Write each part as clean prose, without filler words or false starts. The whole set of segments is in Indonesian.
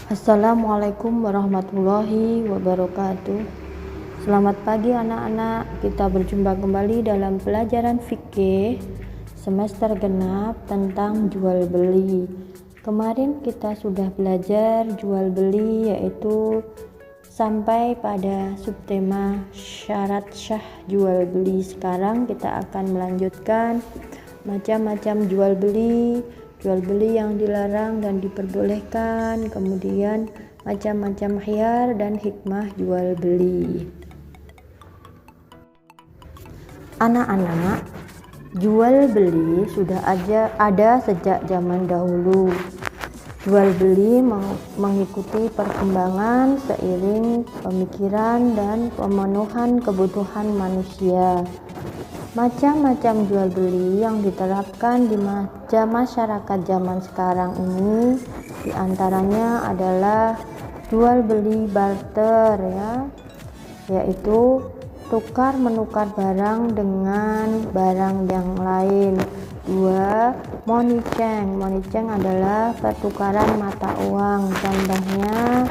Assalamualaikum warahmatullahi wabarakatuh. Selamat pagi anak-anak. Kita berjumpa kembali dalam pelajaran fikih semester genap tentang jual beli. Kemarin kita sudah belajar jual beli, yaitu sampai pada subtema syarat syah jual beli. Sekarang kita akan melanjutkan macam-macam jual beli yang dilarang dan diperbolehkan, kemudian macam-macam khiyar dan hikmah jual beli. Anak-anak, jual beli sudah ada sejak zaman dahulu. Jual beli mengikuti perkembangan seiring pemikiran dan pemenuhan kebutuhan manusia. Macam-macam jual beli yang diterapkan di masyarakat zaman sekarang ini diantaranya adalah jual beli barter, yaitu tukar menukar barang dengan barang yang lain. 2. Money change adalah pertukaran mata uang, contohnya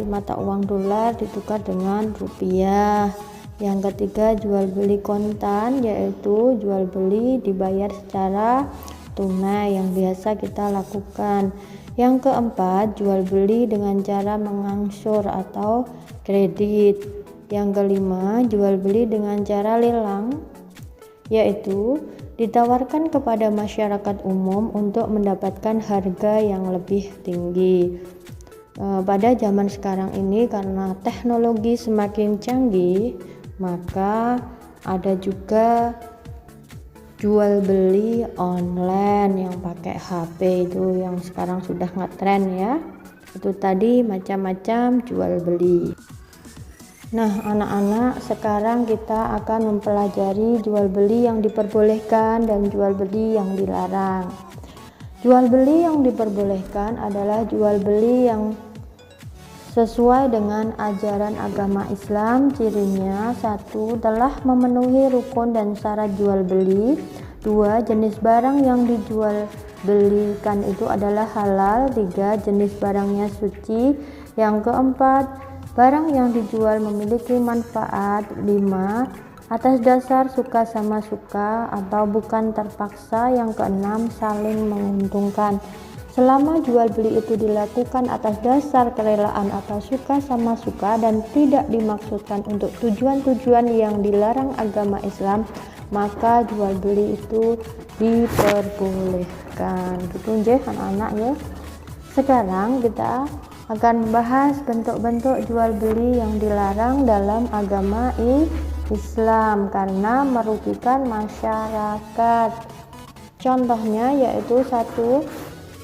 mata uang dolar ditukar dengan rupiah. Yang ketiga, jual beli kontan, yaitu jual beli dibayar secara tunai yang biasa kita lakukan. Yang keempat, jual beli dengan cara mengangsur atau kredit. Yang kelima, jual beli dengan cara lelang, yaitu ditawarkan kepada masyarakat umum untuk mendapatkan harga yang lebih tinggi. Pada zaman sekarang ini, karena teknologi semakin canggih, maka ada juga jual beli online yang pakai HP, itu yang sekarang sudah ngetren ya. Itu tadi macam-macam jual beli. Nah anak-anak, sekarang kita akan mempelajari jual beli yang diperbolehkan dan jual beli yang dilarang. Jual beli yang diperbolehkan adalah jual beli yang sesuai dengan ajaran agama Islam. Cirinya: 1. Telah memenuhi rukun dan syarat jual beli. 2. Jenis barang yang dijual belikan itu adalah halal. 3. Jenis barangnya suci. Yang keempat, barang yang dijual memiliki manfaat. 5. Atas dasar suka sama suka atau bukan terpaksa. Yang keenam, saling menguntungkan. Selama jual beli itu dilakukan atas dasar kerelaan atau suka sama suka dan tidak dimaksudkan untuk tujuan-tujuan yang dilarang agama Islam, maka jual beli itu diperbolehkan. Gitu nggih anak-anak ya. Sekarang kita akan membahas bentuk-bentuk jual beli yang dilarang dalam agama Islam karena merugikan masyarakat. Contohnya yaitu: 1.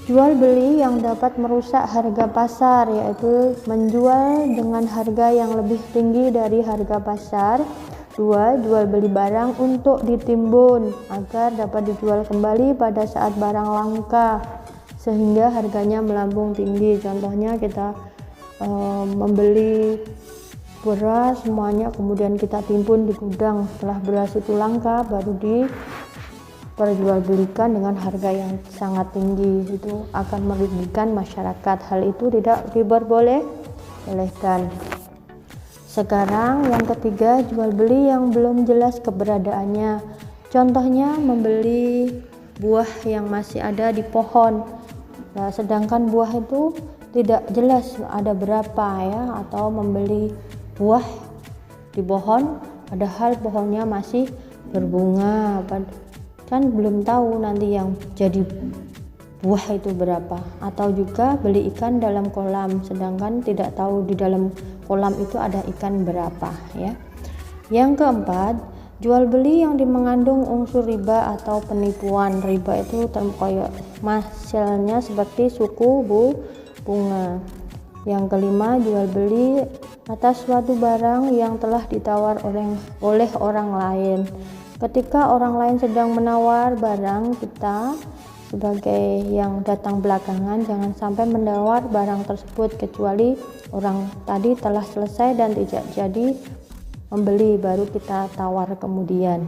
Jual beli yang dapat merusak harga pasar, yaitu menjual dengan harga yang lebih tinggi dari harga pasar. 2. Jual beli barang untuk ditimbun agar dapat dijual kembali pada saat barang langka sehingga harganya melambung tinggi. Contohnya kita membeli beras semuanya, kemudian kita timbun di gudang. Setelah beras itu langka baru diperjualbelikan dengan harga yang sangat tinggi. Itu akan merugikan masyarakat. Hal itu tidak diperbolehkan. Sekarang yang ketiga, jual beli yang belum jelas keberadaannya. Contohnya membeli buah yang masih ada di pohon, sedangkan buah itu tidak jelas ada berapa ya, atau membeli buah di pohon padahal pohonnya masih berbunga, kan belum tahu nanti yang jadi buah itu berapa. Atau juga beli ikan dalam kolam sedangkan tidak tahu di dalam kolam itu ada ikan berapa ya. Yang keempat, jual beli yang mengandung unsur riba atau penipuan. Riba itu kayak hasilnya seperti suku bunga. Yang kelima, jual beli atas suatu barang yang telah ditawar oleh orang lain. Ketika orang lain sedang menawar barang, kita sebagai yang datang belakangan jangan sampai menawar barang tersebut kecuali orang tadi telah selesai dan tidak jadi membeli, baru kita tawar kemudian.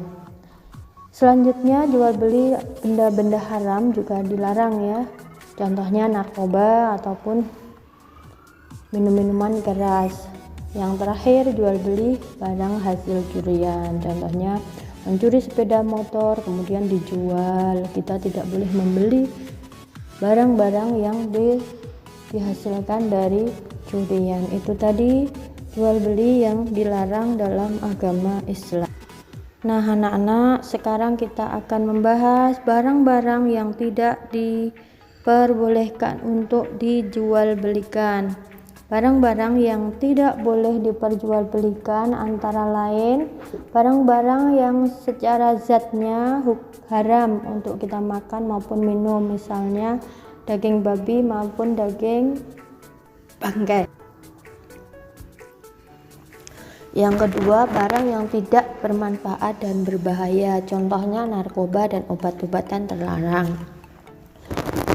Selanjutnya, jual beli benda-benda haram juga dilarang ya. contohnya narkoba ataupun minum-minuman keras. Yang terakhir, jual beli barang hasil curian, contohnya mencuri sepeda motor kemudian dijual. Kita tidak boleh membeli barang-barang yang dihasilkan dari curian. Itu tadi jual beli yang dilarang dalam agama Islam. Nah anak-anak, sekarang kita akan membahas barang-barang yang tidak diperbolehkan untuk dijual belikan. Barang-barang yang tidak boleh diperjualbelikan antara lain barang-barang yang secara zatnya haram untuk kita makan maupun minum, misalnya daging babi maupun daging bangkai. Yang kedua, barang yang tidak bermanfaat dan berbahaya, contohnya narkoba dan obat-obatan terlarang.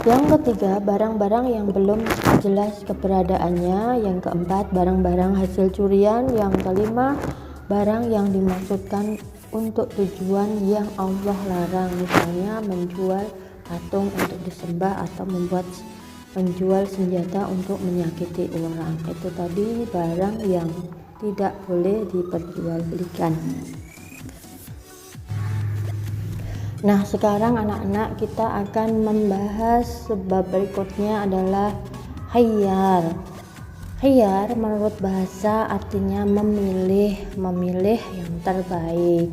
Yang ketiga, barang-barang yang belum jelas keberadaannya. Yang keempat, barang-barang hasil curian. Yang kelima, barang yang dimaksudkan untuk tujuan yang Allah larang, misalnya menjual patung untuk disembah atau menjual senjata untuk menyakiti orang. Itu tadi barang yang tidak boleh diperjualbelikan. Nah sekarang anak-anak, kita akan membahas sebab berikutnya adalah khiyar. Khiyar menurut bahasa artinya memilih yang terbaik.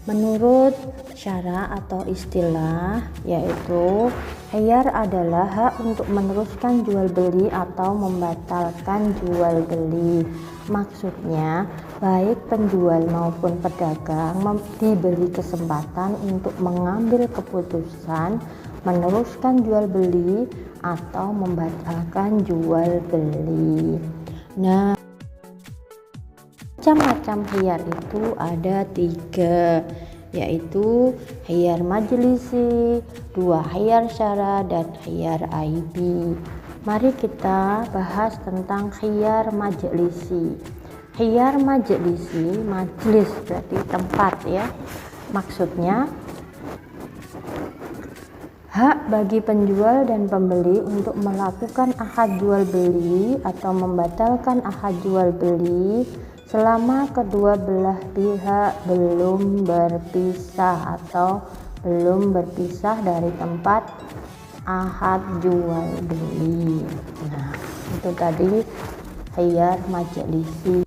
Menurut syara atau istilah, yaitu khiyar adalah hak untuk meneruskan jual beli atau membatalkan jual beli. Maksudnya, baik penjual maupun pedagang diberi kesempatan untuk mengambil keputusan meneruskan jual beli atau membatalkan jual beli. Nah, macam-macam khiyar itu ada 3, yaitu khiyar majlisi, 2 khiyar syara, dan khiyar aibi. Mari kita bahas tentang khiyar majlisi. Khiyar majlisi, majlis berarti tempat ya. Maksudnya hak bagi penjual dan pembeli untuk melakukan akad jual beli atau membatalkan akad jual beli selama kedua belah pihak belum berpisah atau belum berpisah dari tempat akad jual beli. Nah, itu tadi khiyar majlisi.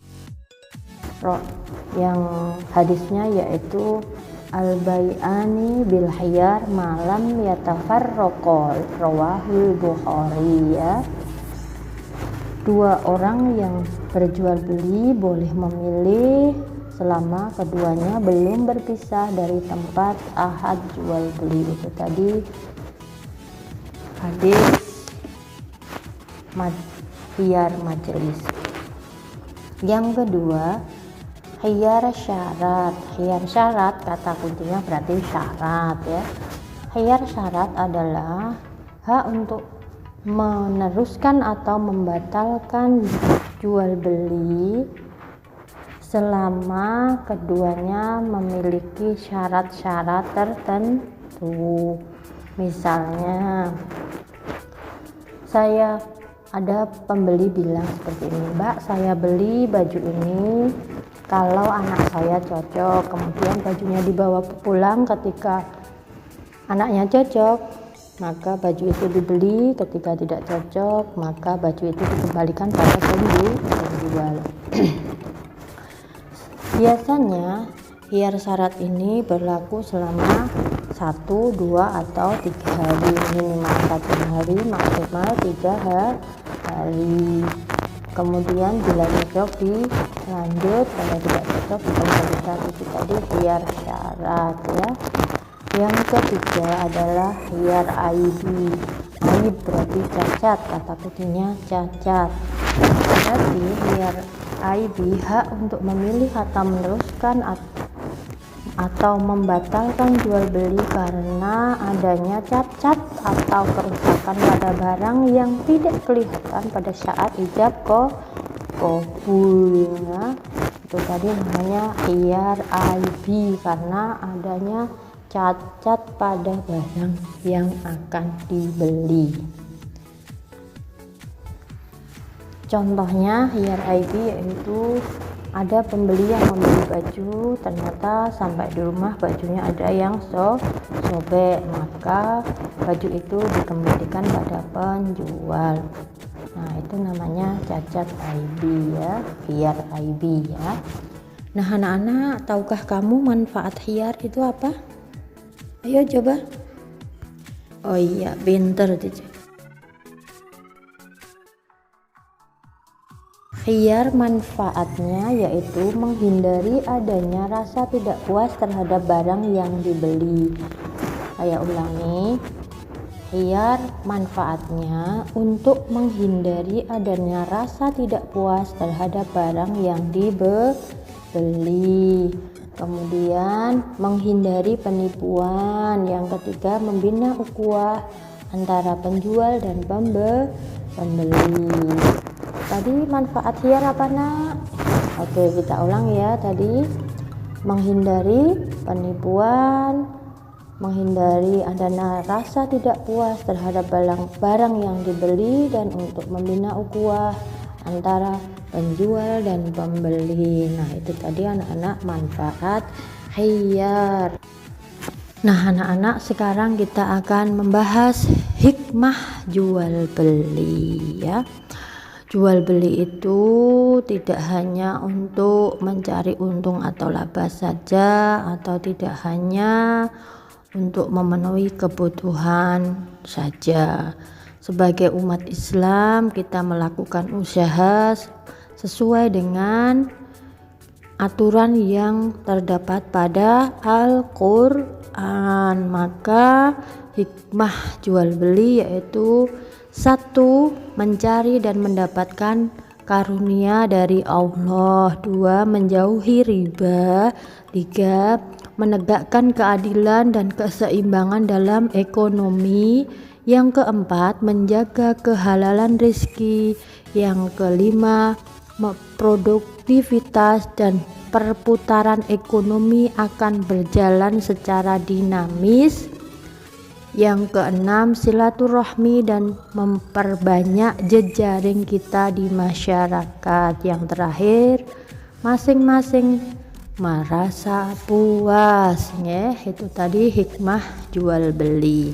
Yang hadisnya yaitu al-bai'ani bil khiyar malam yatafarraqal, rawahul Bukhari ya. 2 orang yang berjual beli boleh memilih selama keduanya belum berpisah dari tempat akad jual beli. Itu tadi hadis khiyar majlis. Yang kedua, khiyar syarat. Khiyar syarat kata kuncinya berarti syarat ya. Khiyar syarat adalah hak untuk meneruskan atau membatalkan jual beli selama keduanya memiliki syarat-syarat tertentu. Misalnya, ada pembeli bilang seperti ini, Mbak, saya beli baju ini kalau anak saya cocok, kemudian bajunya dibawa pulang, ketika anaknya cocok maka baju itu dibeli, ketika tidak cocok maka baju itu dikembalikan pada penjual. Biasanya khiyar syarat ini berlaku selama 1, 2, atau 3 hari, minimal 1 hari, maksimal 3 hari. Kemudian bila cocok dilanjut, kalau tidak cocok dikembalikan. Itu tadi khiyar syarat ya. Yang ketiga adalah khiyar aibi. Aib berarti cacat, kata kuncinya cacat. Berarti khiyar aibi hak untuk memilih atau meneruskan atau membatalkan jual beli karena adanya cacat atau kerusakan pada barang yang tidak kelihatan pada saat ijab qabul. Itu tadi namanya khiyar aibi, karena adanya cacat pada barang yang akan dibeli. Contohnya hiyar IB yaitu ada pembeli yang membeli baju, ternyata sampai di rumah bajunya ada yang sobek, maka baju itu dikembalikan pada penjual. Nah, itu namanya cacat IB ya, hiyar IB ya. Nah, anak-anak, tahukah kamu manfaat hiyar itu apa? Ayo coba. Oh iya, pinter Cici. Hiyar manfaatnya yaitu menghindari adanya rasa tidak puas terhadap barang yang dibeli. Saya ulangi, hiyar manfaatnya untuk menghindari adanya rasa tidak puas terhadap barang yang dibeli. Kemudian menghindari penipuan. Yang ketiga, membina ukhuwah antara penjual dan pembeli. Tadi manfaat hiyar apa nak? Oke, kita ulang ya. Tadi menghindari penipuan, menghindari adanya rasa tidak puas terhadap barang yang dibeli, dan untuk membina ukhuwah antara penjual dan pembeli. Nah, itu tadi anak-anak manfaat hiyar. Nah, anak-anak, sekarang kita akan membahas hikmah jual beli ya. Jual beli itu tidak hanya untuk mencari untung atau laba saja, atau tidak hanya untuk memenuhi kebutuhan saja. Sebagai umat Islam, kita melakukan usaha sesuai dengan aturan yang terdapat pada Al-Quran. Maka hikmah jual beli yaitu: 1. Mencari dan mendapatkan karunia dari Allah. 2. Menjauhi riba. 3. Menegakkan keadilan dan keseimbangan dalam ekonomi. Yang keempat, menjaga kehalalan rezeki. Yang kelima, produktivitas dan perputaran ekonomi akan berjalan secara dinamis. Yang keenam, silaturahmi dan memperbanyak jejaring kita di masyarakat. Yang terakhir, masing-masing merasa puas ya. Itu tadi hikmah jual beli.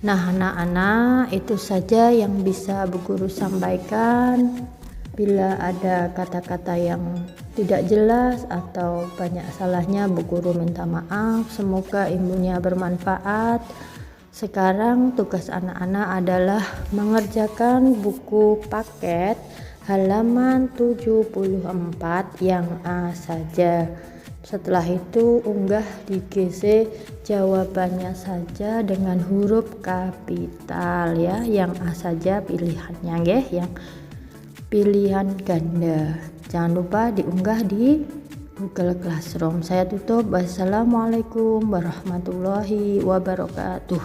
Nah, anak-anak, itu saja yang bisa Bu Guru sampaikan. Bila ada kata-kata yang tidak jelas atau banyak salahnya, Bu Guru minta maaf. Semoga ilmunya bermanfaat. Sekarang tugas anak-anak adalah mengerjakan buku paket halaman 74 yang A saja. Setelah itu unggah di GC jawabannya saja dengan huruf kapital ya. Yang A saja pilihannya ya, yang pilihan ganda. Jangan lupa diunggah di Google Classroom. Saya tutup. Wassalamualaikum warahmatullahi wabarakatuh.